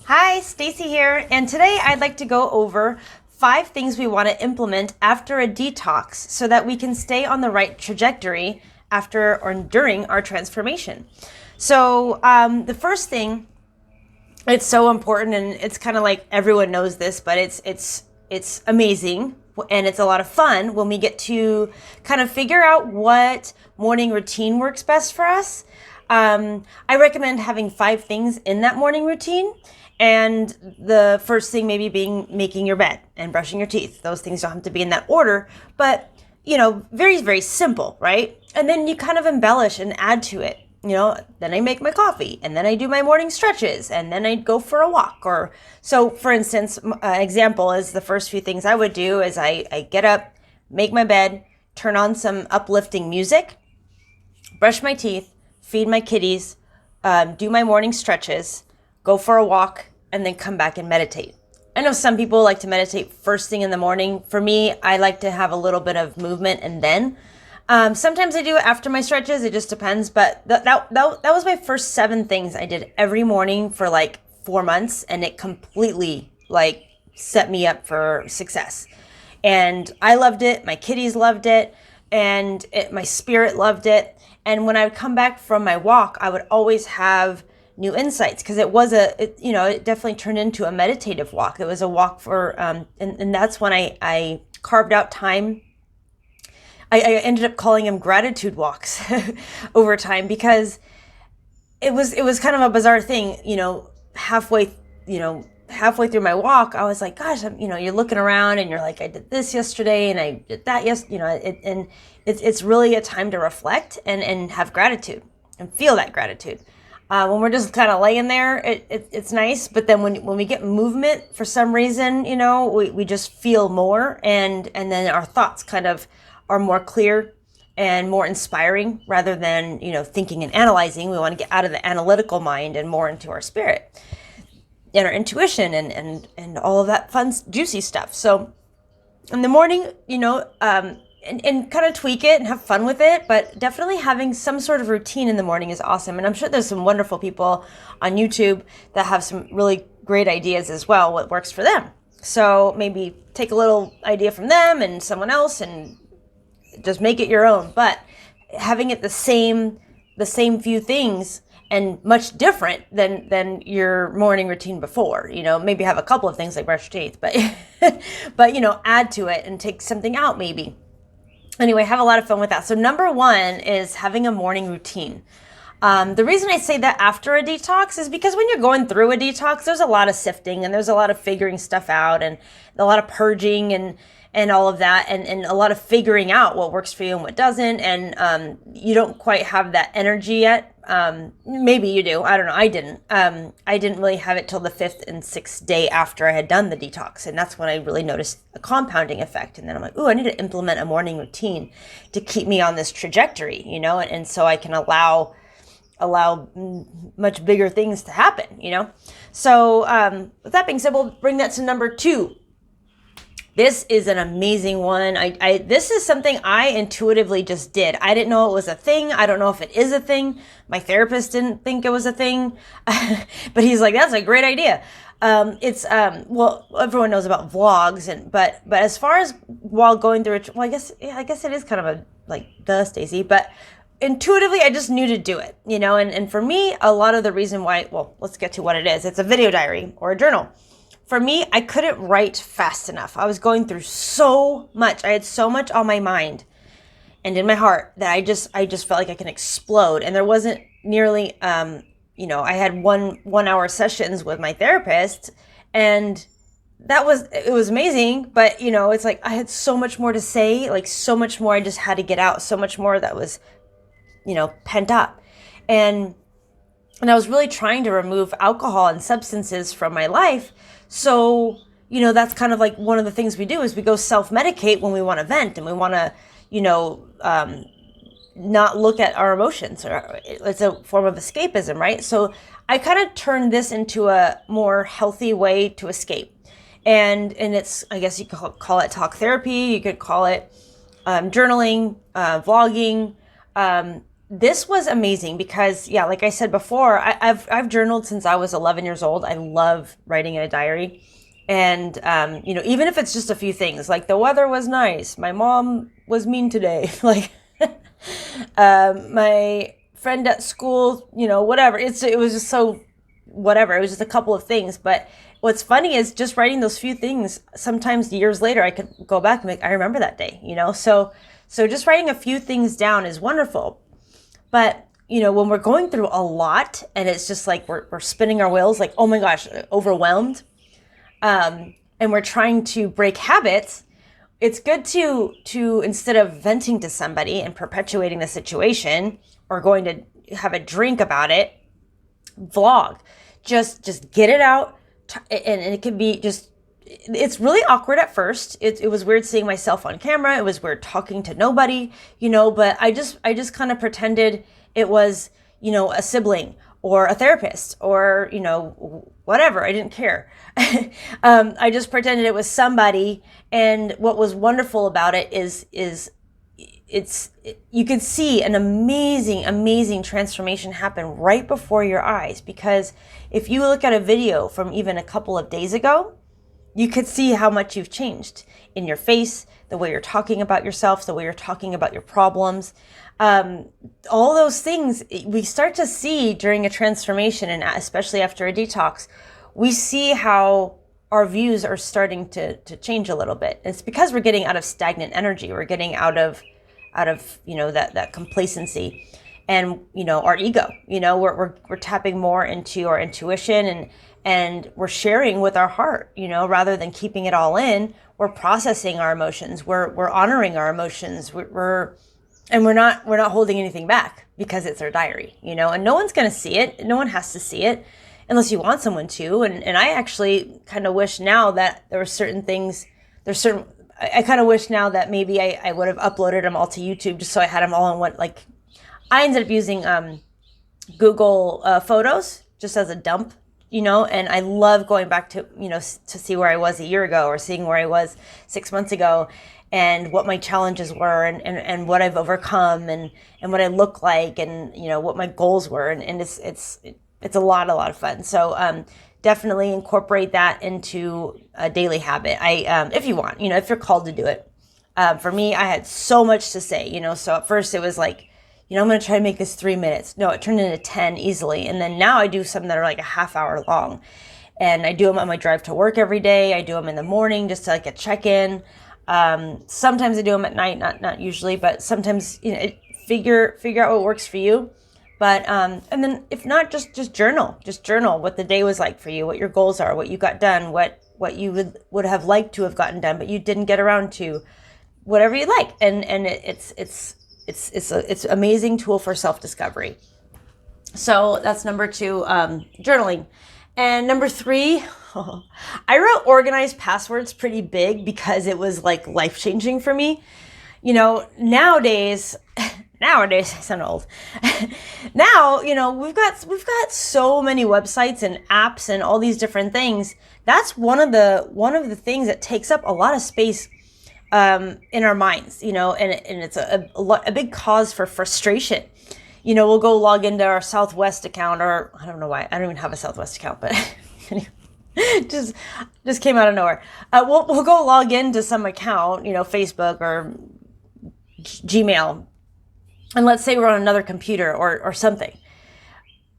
Hi, Stacy here, and today I'd like to go over 5 things we want to implement after a detox so that we can stay on the right trajectory after or during our transformation. So the first thing, it's so important, and it's kind of like everyone knows this, but it's amazing and it's a lot of fun when we get to kind of figure out what morning routine works best for us. I recommend having 5 things in that morning routine. And the first thing maybe being making your bed and brushing your teeth. Those things don't have to be in that order, but very, very simple, right? And then you kind of embellish and add to it. Then I make my coffee, and then I do my morning stretches, and then I go for a walk. Or so, for instance, example is the first few things I would do is I get up, make my bed, turn on some uplifting music, brush my teeth, feed my kitties, do my morning stretches, go for a walk, and then come back and meditate. I know some people like to meditate first thing in the morning. For me, I like to have a little bit of movement and then. Sometimes I do it after my stretches. It just depends. But that was my first 7 things I did every morning for like 4 months, and it completely set me up for success. And I loved it. My kitties loved it, and my spirit loved it. And when I would come back from my walk, I would always have new insights, because it definitely turned into a meditative walk. It was a walk for, and that's when I carved out time. I ended up calling them gratitude walks over time, because it was kind of a bizarre thing. Halfway through my walk, I was like, gosh, you're looking around and you're like, I did this yesterday and I did that and it's really a time to reflect and have gratitude and feel that gratitude. When we're just kind of laying there, it's nice. But then when we get movement, for some reason, we just feel more, and then our thoughts kind of are more clear and more inspiring rather than, thinking and analyzing. We want to get out of the analytical mind and more into our spirit and our intuition and all of that fun, juicy stuff. So in the morning, and kind of tweak it and have fun with it, but definitely having some sort of routine in the morning is awesome. And I'm sure there's some wonderful people on YouTube that have some really great ideas as well, what works for them. So maybe take a little idea from them and someone else and just make it your own. But having it the same few things and much different than your morning routine before. Maybe have a couple of things like brush your teeth, but add to it and take something out maybe. Anyway, have a lot of fun with that. So number 1 is having a morning routine. The reason I say that after a detox is because when you're going through a detox, there's a lot of sifting and there's a lot of figuring stuff out and a lot of purging and all of that and a lot of figuring out what works for you and what doesn't. And you don't quite have that energy yet. Maybe you do. I don't know. I didn't. I didn't really have it till the 5th and 6th day after I had done the detox. And that's when I really noticed a compounding effect. And then I'm like, I need to implement a morning routine to keep me on this trajectory, and so I can allow much bigger things to happen, So with that being said, we'll bring that to number 2. This is an amazing one. This is something I intuitively just did. I didn't know it was a thing. I don't know if it is a thing. My therapist didn't think it was a thing, but he's like, that's a great idea. Everyone knows about vlogs, but as far as while going through it, I guess it is kind of a duh, Stacy, but intuitively, I just knew to do it, and for me, a lot of the reason why, let's get to what it is. It's a video diary or a journal. For me, I couldn't write fast enough. I was going through so much. I had so much on my mind and in my heart that I just felt like I can explode. And there wasn't nearly, I had one hour sessions with my therapist, and it was amazing. But, it's like I had so much more to say, so much more I just had to get out, so much more that was, pent up. And I was really trying to remove alcohol and substances from my life. So, that's kind of like one of the things we do is we go self-medicate when we want to vent and we want to, not look at our emotions. Or it's a form of escapism, right? So I kind of turned this into a more healthy way to escape. And it's, I guess you could call it talk therapy. You could call it journaling, vlogging, this was amazing because, yeah, like I said before, I've journaled since I was 11 years old. I love writing in a diary. And, even if it's just a few things, like the weather was nice, my mom was mean today, like, my friend at school, whatever. It was just so whatever. It was just a couple of things. But what's funny is just writing those few things, sometimes years later, I could go back and I remember that day, So just writing a few things down is wonderful. But, when we're going through a lot and it's just like we're spinning our wheels, like, oh my gosh, overwhelmed, and we're trying to break habits, it's good to instead of venting to somebody and perpetuating the situation or going to have a drink about it, vlog. Just get it out, and it can be just, it's really awkward at first. It was weird seeing myself on camera. It was weird talking to nobody, but I just kind of pretended it was, a sibling or a therapist or, whatever. I didn't care. I just pretended it was somebody. And what was wonderful about it is you could see an amazing transformation happen right before your eyes. Because if you look at a video from even a couple of days ago, you could see how much you've changed in your face, the way you're talking about yourself, the way you're talking about your problems. All those things we start to see during a transformation, and especially after a detox, we see how our views are starting to change a little bit. It's because we're getting out of stagnant energy. We're getting out of that complacency and our ego. We're tapping more into our intuition and we're sharing with our heart, rather than keeping it all in. We're processing our emotions. We're honoring our emotions. We're not holding anything back because it's our diary, and no one's going to see it. No one has to see it unless you want someone to. And I actually kind of wish now that there were certain things, I kind of wish now that maybe I would have uploaded them all to YouTube just so I had them all in one. Like, I ended up using Google Photos just as a dump, and I love going back to, to see where I was a year ago or seeing where I was 6 months ago and what my challenges were and what I've overcome and what I look like and, what my goals were. And it's a lot of fun. So, definitely incorporate that into a daily habit. If you want, if you're called to do it. For me, I had so much to say, so at first it was like, I'm going to try to make this 3 minutes. No, it turned into 10 easily. And then now I do some that are like a half hour long, and I do them on my drive to work every day. I do them in the morning just to like a check-in. Sometimes I do them at night, not usually, but sometimes, figure out what works for you. But, and then if not, just journal what the day was like for you, what your goals are, what you got done, what you would have liked to have gotten done, but you didn't get around to, whatever you like. And it's an amazing tool for self-discovery. So that's number 2, journaling. And number 3, I wrote organized passwords pretty big because it was like life-changing for me. Nowadays, I sound old. Now, we've got so many websites and apps and all these different things. That's one of the things that takes up a lot of space in our minds, and it's a big cause for frustration. We'll go log into our Southwest account, or I don't know why, I don't even have a Southwest account, but just came out of nowhere. We'll go log into some account, Facebook or Gmail, and let's say we're on another computer or something.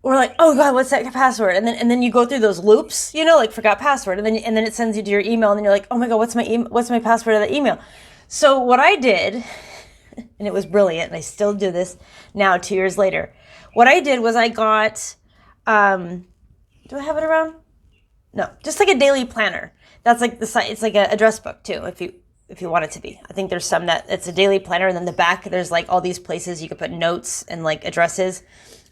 We're like, oh God, what's that password? And then you go through those loops, like forgot password, and then it sends you to your email, and then you're like, oh my God, what's my password of that email? So what I did, and it was brilliant, and I still do this now 2 years later. What I did was I got, do I have it around? No, just like a daily planner. That's like the site. It's like an address book too, if you want it to be. I think there's some that it's a daily planner, and then the back there's like all these places you could put notes and like addresses,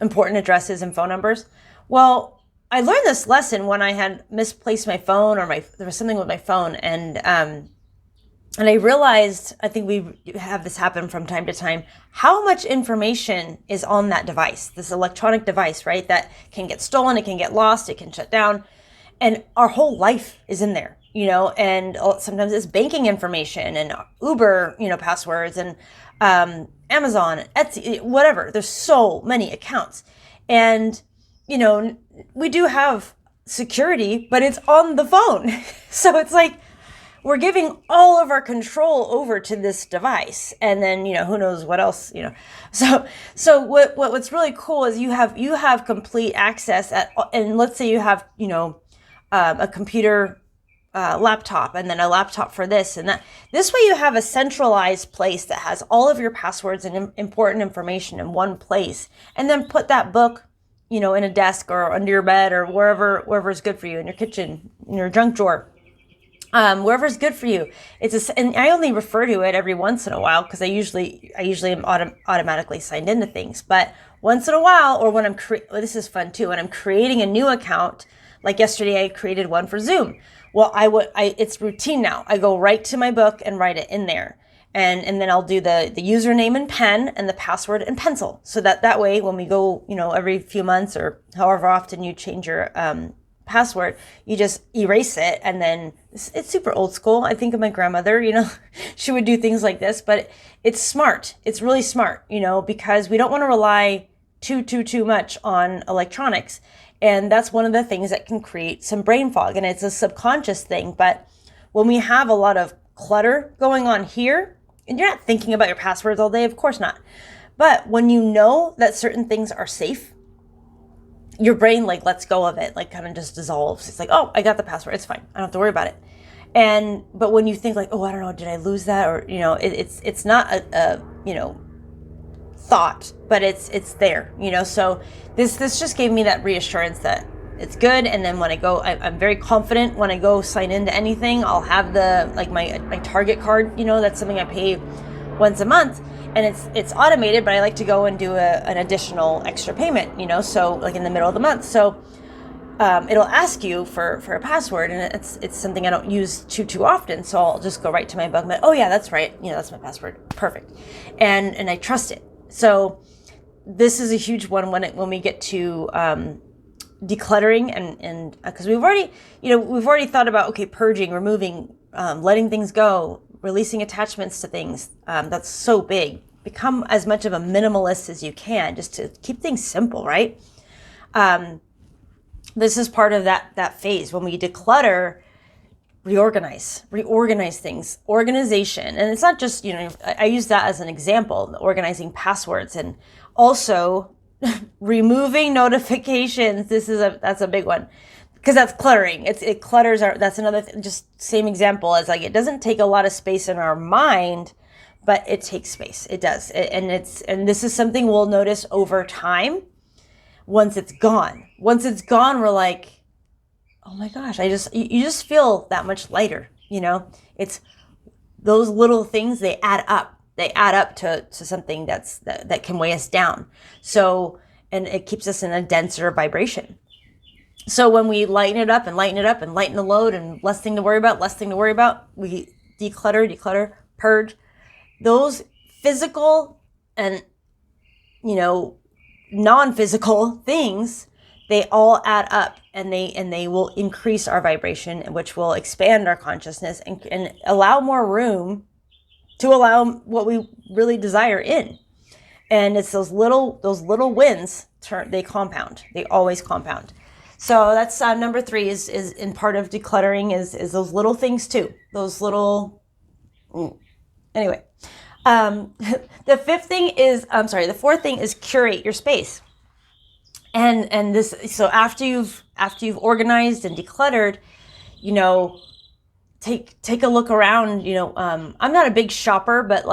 important addresses and phone numbers. Well, I learned this lesson when I had misplaced my phone, or there was something with my phone, and I realized, I think we have this happen from time to time, how much information is on that device, this electronic device, right? That can get stolen, it can get lost, it can shut down, and our whole life is in there. and sometimes it's banking information and Uber, passwords, and Amazon, Etsy, whatever. There's so many accounts. And, we do have security, but it's on the phone. So it's like we're giving all of our control over to this device. And then, who knows what else, So what's really cool is you have complete access and let's say you have, a computer, laptop, and then a laptop for this and that. This way you have a centralized place that has all of your passwords and important information in one place, and then put that book, in a desk or under your bed or wherever is good for you, in your kitchen, in your junk drawer, wherever is good for you. And I only refer to it every once in a while because I usually am automatically signed into things, but once in a while, or when this is fun too, when I'm creating a new account, like yesterday I created one for Zoom. Well, it's routine now. I go right to my book and write it in there. And then I'll do the username in pen and the password in pencil. So that way, when we go, every few months or however often you change your password, you just erase it. And then it's super old school. I think of my grandmother, she would do things like this, but it's smart. It's really smart, because we don't want to rely too much on electronics. And that's one of the things that can create some brain fog. And it's a subconscious thing. But when we have a lot of clutter going on here, and you're not thinking about your passwords all day, of course not. But when you know that certain things are safe, your brain lets go of it, kind of just dissolves. It's like, oh, I got the password. It's fine. I don't have to worry about it. But when you think oh, I don't know, did I lose that? Or, it's not a thought, but it's there, so this just gave me that reassurance that it's good. And then when I go, I'm very confident when I go sign into anything, I'll have my Target card, that's something I pay once a month, and it's automated, but I like to go and do an additional extra payment, so in the middle of the month. So it'll ask you for a password, and it's something I don't use too often. So I'll just go right to my book and oh yeah, that's right. That's my password. Perfect. And I trust it. So this is a huge one when we get to decluttering and because we've already thought about, okay, purging, removing, letting things go, releasing attachments to things. That's so big. Become as much of a minimalist as you can, just to keep things simple, right? This is part of that phase when we declutter. Reorganize things, organization. And it's not just, I use that as an example, organizing passwords, and also removing notifications. That's a big one, because that's cluttering. It clutters that's another just same example as it doesn't take a lot of space in our mind, but it takes space. It does. And this is something we'll notice over time. Once it's gone, we're like, oh my gosh, you just feel that much lighter, it's those little things, they add up to something that can weigh us down. So, and it keeps us in a denser vibration. So when we lighten it up and lighten the load, and less thing to worry about, we declutter, purge those physical and, non-physical things. They all add up, and they will increase our vibration, which will expand our consciousness and allow more room to allow what we really desire in. And it's those little wins they compound. They always compound. So that's number 3 is in part of decluttering is those little things too. Those little anyway. The fourth thing is curate your space. And this, so after you've organized and decluttered, take a look around. I'm not a big shopper, but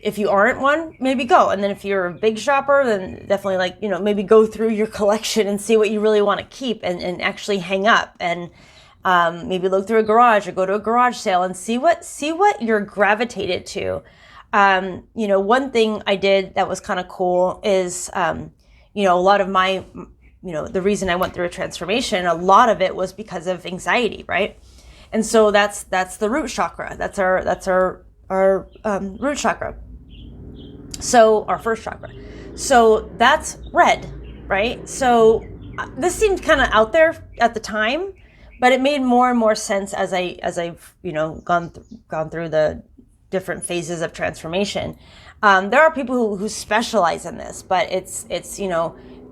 if you aren't one, maybe go. And then if you're a big shopper, then definitely maybe go through your collection and see what you really want to keep and actually hang up, and maybe look through a garage or go to a garage sale and see what you're gravitated to. One thing I did that was kind of cool is, a lot of my, the reason I went through a transformation, a lot of it was because of anxiety, right? And so that's the root chakra. That's our root chakra. So our first chakra. So that's red, right? So this seemed kind of out there at the time, but it made more and more sense as I've gone through the different phases of transformation. There are people who specialize in this, but it's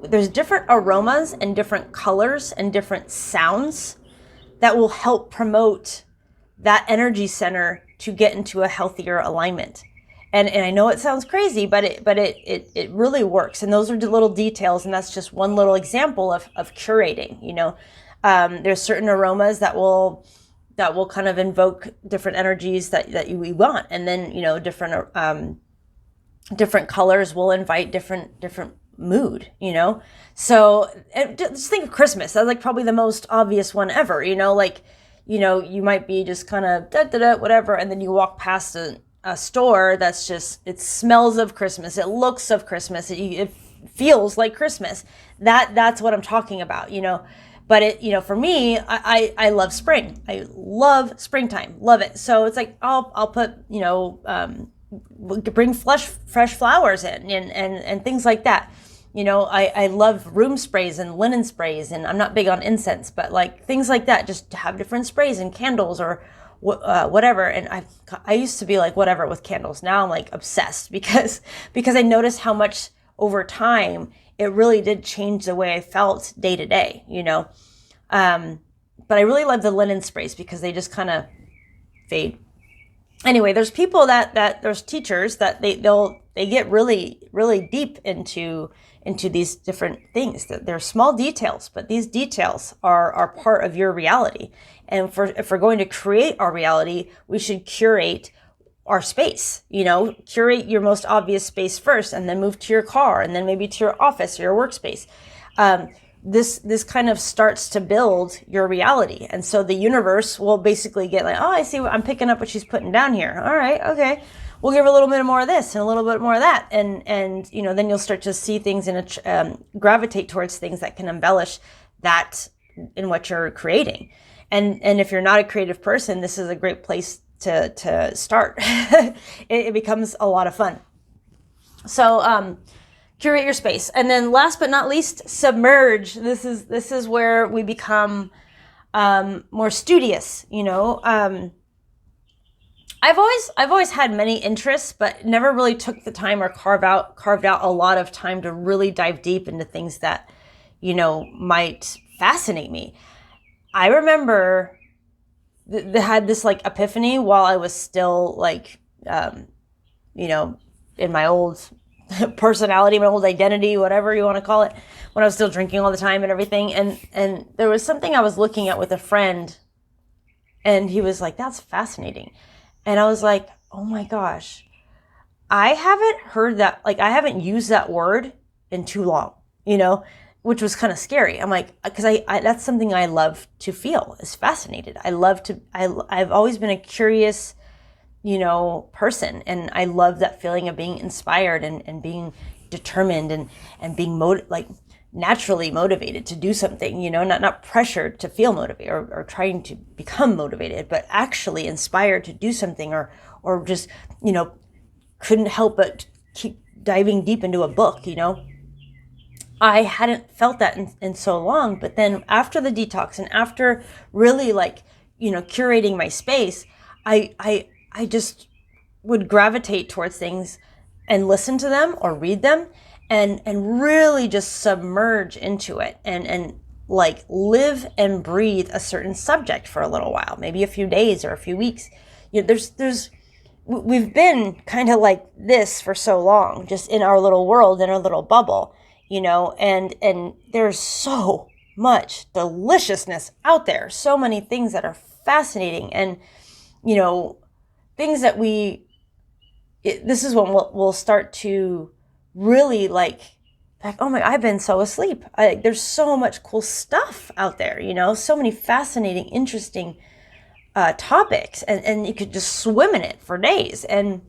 there's different aromas and different colors and different sounds that will help promote that energy center to get into a healthier alignment. And I know it sounds crazy, but it really works. And those are the little details, and that's just one little example of curating. There's certain aromas that will kind of invoke different energies that we want, and then different colors will invite different mood. So just think of Christmas. That's like probably the most obvious one ever. You might be just kind of whatever, and then you walk past a store that's just, it smells of Christmas, it looks of Christmas, it feels like Christmas. That's what I'm talking about. But for me, I love spring. I love springtime, love it. So it's like I'll put bring fresh flowers in and things like that. I love room sprays and linen sprays, and I'm not big on incense, but like things like that, just to have different sprays and candles or whatever. And I used to be like whatever with candles. Now I'm like obsessed because I noticed how much over time it really did change the way I felt day to day. But I really love the linen sprays because they just kind of fade. Anyway, there's people that there's teachers that they get really, really deep into these different things. They're small details, but these details are part of your reality. And if we're going to create our reality, we should curate our space. Curate your most obvious space first, and then move to your car, and then maybe to your office or your workspace. This kind of starts to build your reality. And so the universe will basically get like, oh, I see, I'm picking up what she's putting down here. All right, okay. We'll give her a little bit more of this and a little bit more of that. And then you'll start to see things gravitate towards things that can embellish that in what you're creating. And if you're not a creative person, this is a great place to start. It becomes a lot of fun. So, curate your space. And then last but not least, submerge. This is where we become more studious. I've always had many interests, but never really took the time or carved out a lot of time to really dive deep into things that might fascinate me. I remember had this like epiphany while I was still like in my old personality, my old identity, whatever you want to call it, when I was still drinking all the time and everything. And there was something I was looking at with a friend, and he was like, that's fascinating. And I was like, oh my gosh, I haven't heard that, like I haven't used that word in too long, which was kind of scary. I'm like, because I that's something I love to feel, is fascinated. I've always been a curious person. And I love that feeling of being inspired and being determined and being naturally motivated to do something, not pressured to feel motivated or trying to become motivated, but actually inspired to do something or just, couldn't help but keep diving deep into a book, I hadn't felt that in so long. But then after the detox and after really curating my space, I just would gravitate towards things and listen to them or read them and really just submerge into it and live and breathe a certain subject for a little while, maybe a few days or a few weeks. We've been kind of like this for so long, just in our little world, in our little bubble, and there's so much deliciousness out there, so many things that are fascinating and, things that this is when we'll start to really oh my, I've been so asleep. There's so much cool stuff out there, so many fascinating, interesting topics, and you could just swim in it for days. And,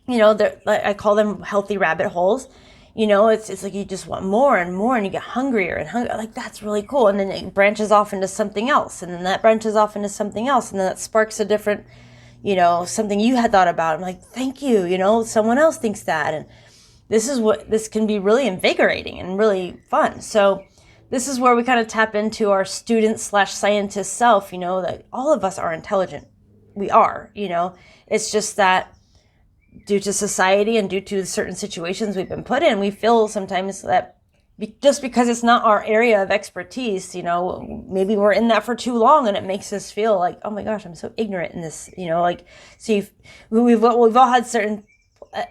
I call them healthy rabbit holes. It's like you just want more and more, and you get hungrier and hungrier. Like, that's really cool. And then it branches off into something else, and then that branches off into something else, and then that sparks a different, something you had thought about. I'm like, thank you, someone else thinks that. And this can be really invigorating and really fun. So this is where we kind of tap into our student slash scientist self, that all of us are intelligent. We are, it's just that due to society and due to certain situations we've been put in, we feel sometimes that just because it's not our area of expertise, maybe we're in that for too long and it makes us feel like, oh my gosh, I'm so ignorant in this, so we've all had certain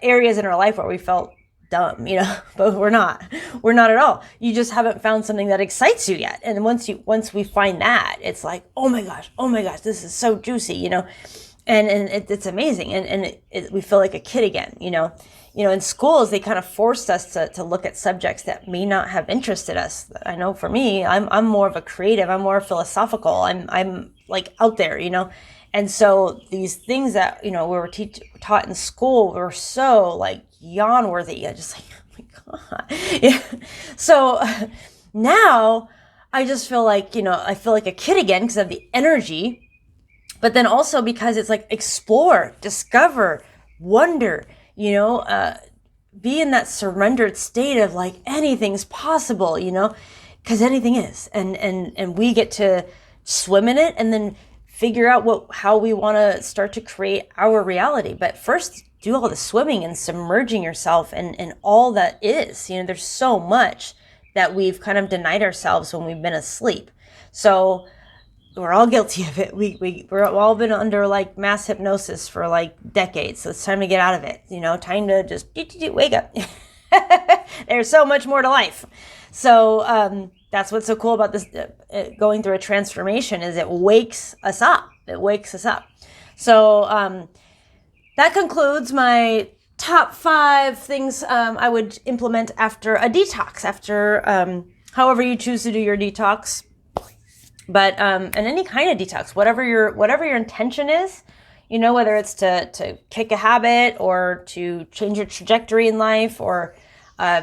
areas in our life where we felt dumb, but we're not at all. You just haven't found something that excites you yet. And once we find that, it's like, oh my gosh, this is so juicy, and it's amazing. And we feel like a kid again, in schools, they kind of forced us to look at subjects that may not have interested us. I know for me, I'm more of a creative, I'm more philosophical, I'm like out there, and so these things that, we were taught in school were so like yawn worthy. I just like, oh my God. Yeah. So now I just feel like, I feel like a kid again because of the energy, but then also because it's like explore, discover, wonder, be in that surrendered state of like anything's possible, because anything is, and we get to swim in it and then figure out how we want to start to create our reality. But first, do all the swimming and submerging yourself and all that is. There's so much that we've kind of denied ourselves when we've been asleep. So we're all guilty of it. We're all been under like mass hypnosis for like decades. So it's time to get out of it. Time to just wake up. There's so much more to life. So that's what's so cool about this going through a transformation is it wakes us up. So that concludes my top 5 things I would implement after a detox, after however you choose to do your detox. But and any kind of detox, whatever your intention is, whether it's to kick a habit or to change your trajectory in life, or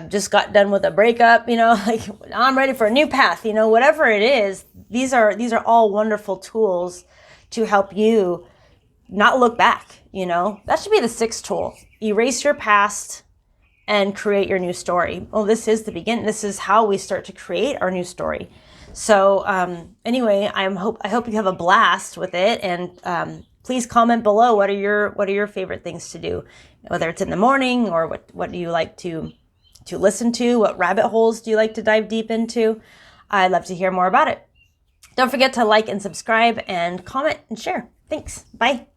just got done with a breakup, like I'm ready for a new path, whatever it is, these are all wonderful tools to help you not look back. That should be the 6th tool. Erase your past and create your new story. Oh, this is the beginning. This is how we start to create our new story. So anyway, I hope you have a blast with it, and please comment below what are your favorite things to do, whether it's in the morning or what do you like to listen to, what rabbit holes do you like to dive deep into. I'd love to hear more about it. Don't forget to like and subscribe and comment and share. Thanks. Bye.